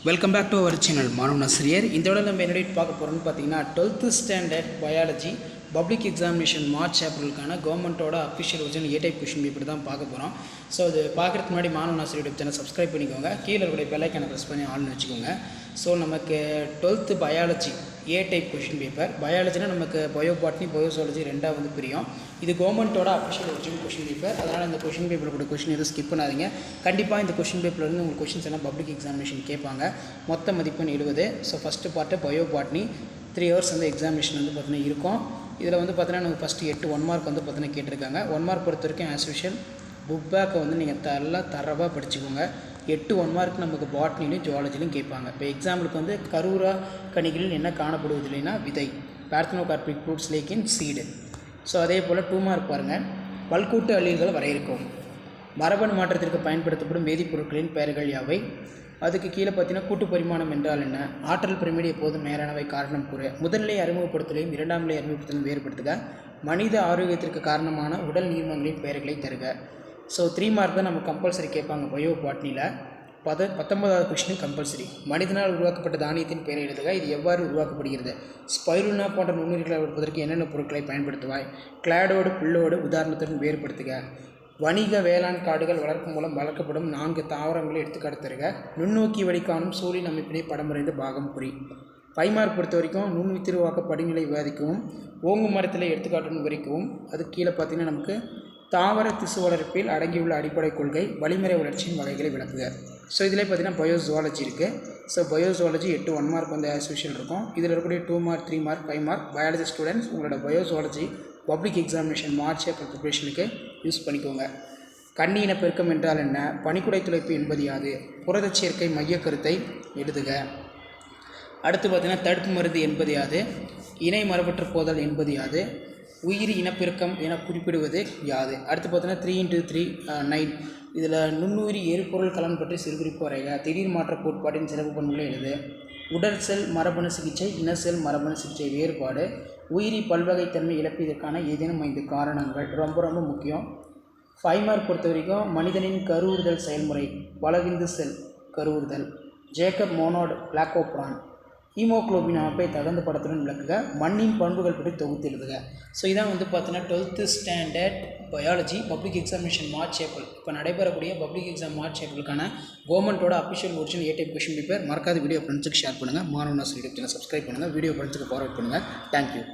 Welcome back to our channel மாணவன் ஆசிரியர். இந்த விட நம்ம என்ன பார்க்க போகிறோம்னு பார்த்தீங்கன்னா 12th standard biology public examination March ஏப்ரலுக்கான கவர்மெண்ட்டோட official original A type question paper தான் பார்க்க போகிறோம். ஸோ அது பார்க்குறதுக்கு முன்னாடி மாணவன் ஆசிரியர் யூடியூப் சேனல் சப்ஸ்கிரைப் பண்ணிக்கோங்க. கீழே இருக்கிற பெல்லைக்கான ப்ரெஸ் பண்ணி ஆள்னு வச்சுக்கோங்க. ஸோ நமக்கு 12th பயாலஜி ஏ டைப் கொஷின் பேப்பர். பயாலஜினா நமக்கு பயோபாட்னி பயோசாலஜி ரெண்டாக வந்து பிரியும். இது கவர்மெண்ட்டோட அஃபிஷியல் ஒரிஜினல் கொஷின் பேப்பர். அதனால் இந்த கொஷின் பேப்பரில் கூட கொஷின் எதுவும் ஸ்கிப் பண்ணாதீங்க. கண்டிப்பாக இந்த கொஷின் பேப்பர்லேருந்து உங்களுக்கு கொஷின்ஸ் எல்லாம் பப்ளிக் எக்ஸாமினேஷன் கேட்பாங்க. மொத்த மதிப்பெண் 70. So first part bio botany 3 hours வந்து எக்ஸாமினேஷன் வந்து பார்த்தீங்கன்னா இருக்கும். இதில் வந்து பார்த்தீங்கன்னா நமக்கு ஃபஸ்ட்டு 8 1 மார்க் வந்து பார்த்தீங்கன்னா கேட்டிருக்காங்க. 1 மார்க் பொறுத்த வரைக்கும் ஆஸ் யூஷுவல் புக் பேக்கை வந்து நீங்கள் தரவாக படிச்சுக்கோங்க. 8 1 மார்க் நமக்கு பாட்னிலையும் ஜுவாலஜிலையும் கேட்பாங்க. இப்போ எக்ஸாம்பிளுக்கு வந்து கரூரா கனிகளில் என்ன காணப்படுவதில்லைன்னா விதை, பார்த்தினோகார்பிக் ஃப்ரூட்ஸ் லேக்கின் சீடு. ஸோ அதே போல் 2 மார்க் பாருங்கள், பல்கூட்டு அள்ளீல்களை வரையறுக்கும். மரபணு மாற்றத்திற்கு பயன்படுத்தப்படும் வேதிப்பொருட்களின் பெயர்கள் யாவை? அதுக்கு கீழே பார்த்தீங்கன்னா கூட்டு பரிமாணம் என்றால் என்ன? ஆற்றல் பிரமிடு எப்போதும் நேரானவை காரணம் கூறு. முதல்நிலை அறிமுகப்படுத்தலையும் இரண்டாம் நிலை அறிமுகப்படுத்தலையும் வேறுபடுத்துக. மனித ஆரோக்கியத்திற்கு காரணமான உடல் நீர்மங்களின் பெயர்களை தருக. ஸோ 3 மார்க் தான் நம்ம கம்பல்சரி கேட்பாங்க பயோ பாட்னியில். 19வது கொஸ்டின் கம்பல்சரி. மனிதனால் உருவாக்கப்பட்ட தானியத்தின் பெயரை எழுதுக. இது எவ்வாறு உருவாக்கப்படுகிறது? ஸ்பைருலினா போன்ற நுண்ணுயிர்களை வளர்ப்பதற்கு என்னென்ன பொருட்களை பயன்படுத்துவாய்? கிளாடோடு புல்லோடு உதாரணத்துடன் வேறுபடுத்துக. வணிக வேளாண் காடுகள் வளர்ப்பு மூலம் வளர்க்கப்படும் 4 தாவரங்களை எடுத்துக்காட்டு தருக. நுண்ணோக்கி வழிகாணும் சூழின் அமைப்பினை படமுறைந்து பாகம் குறி. 5 மார்க் பொறுத்த வரைக்கும் நுண்வித்திருவாக்க படிநிலை விவாதிக்கவும், ஓங்கு மரத்தில் எடுத்துக்காட்டுன்னு விவரிக்கவும். அதுக்கு கீழே பார்த்தீங்கன்னா நமக்கு தாவர திசு வளர்ப்பில் அடங்கியுள்ள அடிப்படை கொள்கை, வழிமுறை வளர்ச்சியின் வகைகளை விளக்குக. ஸோ இதில் பார்த்தீங்கன்னா பயோசுவாலஜி இருக்குது. ஸோ பயோசுவாலஜி 8 1 மார்க் வந்து ஆஸ் யூஷுவல் இருக்கும். இதில் இருக்கக்கூடிய 2 mark 3 mark 5 mark biology students உங்களோட biozoology public examination March April ப்ரிப்பரேஷனுக்கு யூஸ் பண்ணிக்கோங்க. கண்ணி இனப்பெருக்கம் என்றால் என்ன? பனிக்குடை துளைப்பு என்பது யாது? புரத சேர்க்கை மைய கருத்தை எழுதுக. அடுத்து பார்த்தீங்கன்னா தடுப்பு மருந்து என்பது யாது? இணை மரபற்ற போதல் என்பது யாது? உயிரி இனப்பெருக்கம் என குறிப்பிடுவது யாது? அடுத்து பார்த்தீங்கன்னா 3x3 9. இதில் நுண்ணுயிரி எரிபொருள் கலன் பற்றி சிறுகுறிப்பு வரைக. திடீர் மாற்ற கோட்பாட்டின் சிறப்பு பண்புகளை எழுது. உடல் செல் மரபணு சிகிச்சை, இன செல் மரபணு சிகிச்சை வேறுபாடு, உயிரி பல்வகைத்தன்மை இழப்பதற்கான ஏதேனும் 5 காரணங்கள். ரொம்ப ரொம்ப முக்கியம். 5 மார்க் பொறுத்த வரைக்கும் மனிதனின் கருவுறுதல் செயல்முறை, பலவிந்து செல் கருவுறுதல், ஜேக்கப் மோனோட் பிளாக்கோப்ரான், ஹீமோக்ளோபின் அமைப்பை தகுந்த படத்துடன் விளக்குக. மண்ணின் பண்புகள் பற்றி தொகுத்து எழுதுக. ஸோ இதான் வந்து பார்த்தீங்கன்னா 12th standard biology public examination March April இப்போ நடைபெறக்கூடிய பப்ளிக் எக்ஸாம் மார்ச் ஏப்ரலுக்கான கவர்மெண்ட்டோட official original A type question paper. மறக்காத வீடியோ ஃப்ரெண்ட்ஸுக்கு ஷேர் பண்ணுங்கள். மாணவன் ஆசிரியர் யூடியூப் சேனல் சப்ஸ்கிரைப் பண்ணுங்கள். வீடியோ ஃப்ரெண்ட்ஸுக்கு ஃபார்வர்ட் பண்ணுங்கள். தேங்க்யூ.